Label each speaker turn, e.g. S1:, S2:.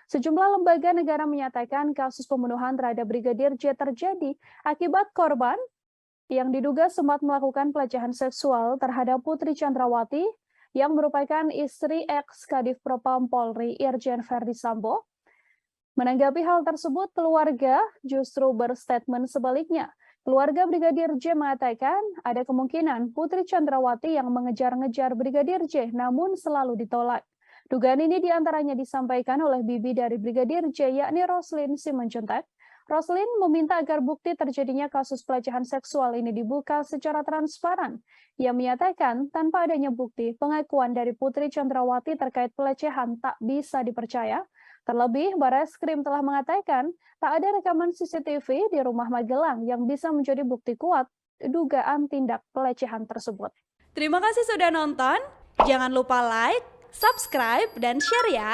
S1: Sejumlah lembaga negara menyatakan kasus pembunuhan terhadap Brigadir J terjadi akibat korban yang diduga sempat melakukan pelecehan seksual terhadap Putri Chandrawati yang merupakan istri ex-Kadif Propam Polri Irjen Verdi Sambo. Menanggapi hal tersebut, keluarga justru berstatement sebaliknya. Keluarga Brigadir J mengatakan ada kemungkinan Putri Chandrawati yang mengejar-ngejar Brigadir J namun selalu ditolak. Dugaan ini diantaranya disampaikan oleh bibi dari Brigadir J yakni Roslin Simanjuntak. Roslin meminta agar bukti terjadinya kasus pelecehan seksual ini dibuka secara transparan. Ia menyatakan tanpa adanya bukti, pengakuan dari Putri Chandrawati terkait pelecehan tak bisa dipercaya. Terlebih, Barreskrim telah mengatakan tak ada rekaman CCTV di rumah Magelang yang bisa menjadi bukti kuat dugaan tindak pelecehan tersebut.
S2: Terima kasih sudah nonton. Jangan lupa like, subscribe, dan share ya.